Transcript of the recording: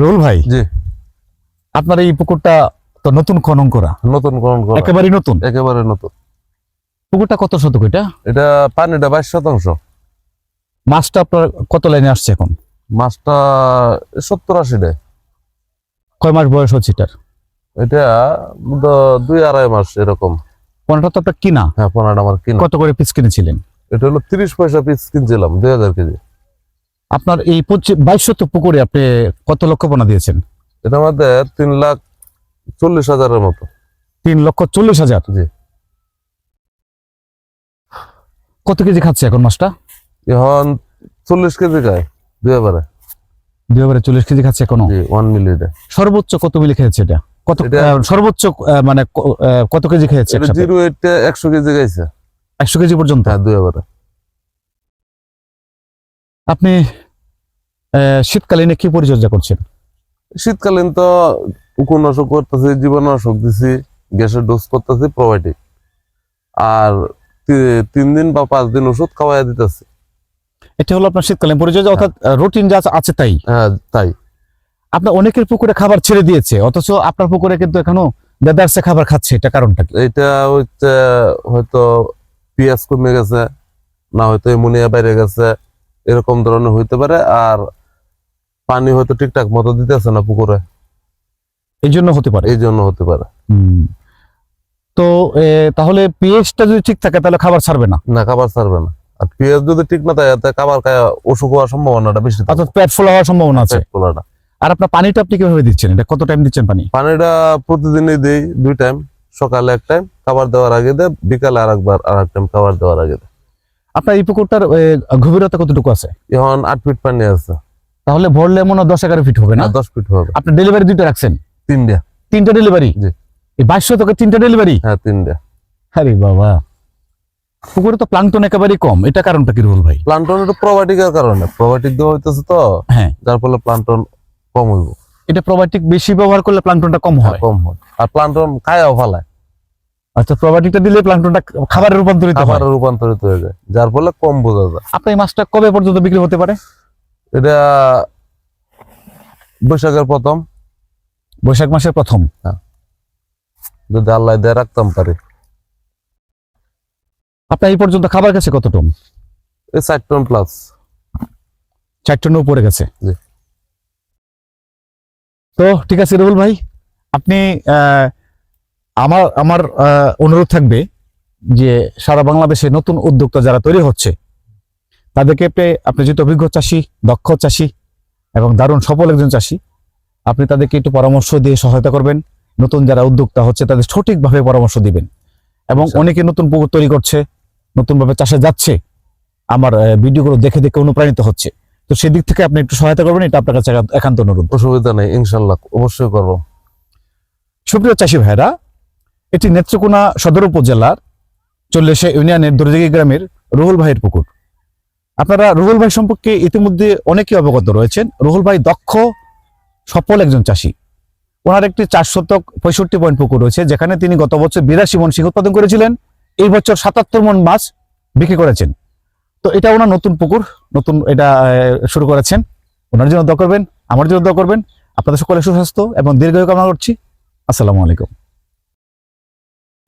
রুহুল ভাই, জি, আপনার এই পুকুরটা তো নতুন খনন করা, একেবারে নতুন। পুকুরটা কত শতক? এটা পানিটা 22%। মাছটা আপনার কত লাইনে আসছে এখন? মাছটা 70-80 কয় মাস বয়স হচ্ছে এটার? এটা 2-2.5 মাস এরকম। পোনাটা তো আপনার কিনা? হ্যাঁ, পোনাটা আমার কিনা। কত করে পিস কিনেছিলেন? এটা হলো 30 পয়সা পিস কিনছিলাম, 2000 কেজি। আপনার এই 2200 পুকুরে আপনি কত লক্ষ পোনা দিয়েছেন? এটা মধ্যে 3,40,000-এর মতো। 3,40,000? জি। কত কেজি খাচ্ছে এখন মাছটা? এখন 40 কেজি খায় দুই এবারে। 40 কেজি খাচ্ছে এখনো? 1 মিলিটে। সর্বোচ্চ কত মিলি খেয়েছে এটা? কত সর্বোচ্চ মানে কত কেজি খেয়েছে? 0.8 100 কেজি খাইছে। 100 কেজি পর্যন্ত? হ্যাঁ, দুই এবারে। আপনি শীতকালীনে কি পরিচর্যা করছেন? শীতকালীন তো উপন্যাসক করতেছি, জীবাণুনাশক দিছি, গ্যাসের ডোজ করতেছি, প্রোবায়োটিক, আর 3 দিন বা 5 দিন ওষুধ খাওয়াই দিতেছি। এটা হলো আপনার শীতকালীন পরিচর্যা, অর্থাৎ রুটিন যা আছে তাই? হ্যাঁ, তাই। আপনার অনেকের পুকুরে খাবার ছেড়ে দিয়েছে, অথচ আপনার পুকুরে কিন্তু এখনো দেদারসে খাবার খাচ্ছে, এটা কারণটা কি? এটা হচ্ছে হয়তো পিএস কমে গেছে, না হয়তো অ্যামোনিয়া বাইরে গেছে, এরকম ধরনের হইতে পারে। আর পানি হয়তো ঠিকঠাক মতো দিতেছে না পুকুরে, এই জন্য হতে পারে। তো তাহলে পিএইচটা যদি ঠিক থাকে তাহলে খাবার ছাড়বে না? না, খাবার ছাড়বে না। আর পিএস যদি ঠিক না থাকে তাহলে খাবার খায় অসুখ হওয়ার সম্ভাবনাটা বেশি, অর্থাৎ পেট ফোলা হওয়ার সম্ভাবনা আছে। আর আপনার পানিটা আপনি কিভাবে দিচ্ছেন? এটা কত টাইম দিচ্ছেন পানি? পানিটা প্রতিদিনই দেই 2 টাইম, সকালে 1 টাইম খাবার দেওয়ার আগে দেয়, বিকালে আরেক টাইম খাবার দেওয়ার আগে দেয়। আপনার এই পুকুরটার গভীরতা কতটুকু আছে? এখন 8 ফিট পানি আছে। তাহলে ভরলে মনে হয় 10-11 ফিট হবে না? 10 ফিট হবে। আপনি ডেলিভারি 2টা রাখছেন? 3টা ডেলিভারি? জি। এই 2200 থেকে 3টা ডেলিভারি? হ্যাঁ, 3টা। আরে বাবা, পুকুরে তো প্লাঙ্কটন একেবারেই কম, এটা কারণটা কি রুহুল ভাই? প্লান্টন একটু প্রোবায়োটিকের কারণে, প্রোবায়োটিক দেওয়া হইতেছে তো, হ্যাঁ, যার ফলে প্লান্টন কম হইব। এটা প্রোবায়োটিক বেশি ব্যবহার করলে প্লাঙ্কটনটা কম হয়? কম হয়। আর প্লান্টন খায়ও ফেলায়। আচ্ছা, প্রোবায়োটিকটা দিলে প্লাঙ্কটনটা খাবারে রূপান্তরিত হয়ে যায়, যার ফলে কম বোঝা যায়। আপনার এই মাছটা কবে পর্যন্ত বিক্রি হতে পারে? এটা বৈশাখ মাসের প্রথম। হ্যাঁ, যদি আল্লাহ দিয়ে রাখতাম পারি। আপনার এই পর্যন্ত খাবার গেছে কত টন? 4 ton plus. 4 টনের উপরে গেছে। জি। তো ঠিক আছে রুহুল ভাই, আপনি আমার অনুরোধ থাকবে যে সারা বাংলাদেশে নতুন উদ্যোক্তা যারা তৈরি হচ্ছে তাদেরকে আপনি যেহেতু অভিজ্ঞ চাষী, দক্ষ চাষী এবং দারুণ সফল একজন চাষী, আপনি তাদেরকে একটু পরামর্শ দিয়ে সহায়তা করবেন। নতুন যারা উদ্যোক্তা হচ্ছে তাদের সঠিকভাবে পরামর্শ দিবেন। এবং অনেকে নতুন পুকুর তৈরি করছে, নতুনভাবে চাষে যাচ্ছে, আমার ভিডিওগুলো দেখে দেখে অনুপ্রাণিত হচ্ছে। তো সেদিক থেকে আপনি একটু সহায়তা করবেন, এটা আপনার কাছে একান্ত অনুরোধ। অসুবিধা নেই, ইনশাল্লাহ অবশ্যই করব। সুপ্রিয় চাষী ভাইরা, এটি নেত্রকোনা সদর উপজেলার চল্লেশা ইউনিয়নের দরদিঘি গ্রামের রুহুল ভাইয়ের পুকুর। আপনারা রুহুল ভাই সম্পর্কে ইতিমধ্যে অনেকেই অবগত রয়েছেন। রুহুল ভাই দক্ষ সফল একজন চাষী। ওনার একটি 4 শতক 65 পয়েন্ট পুকুর রয়েছে, যেখানে তিনি গত বছর 82 মণ শিং উৎপাদন করেছিলেন। এই বছর 77 মণ মাছ বিক্রি করেছেন। তো এটা ওনার নতুন পুকুর, নতুন এটা শুরু করেছেন। ওনার জন্য দোয়া করবেন, আমার জন্য দোয়া করবেন। আপনাদের সকলের সুস্বাস্থ্য এবং দীর্ঘায়ু কামনা করছি। আসসালামু আলাইকুম।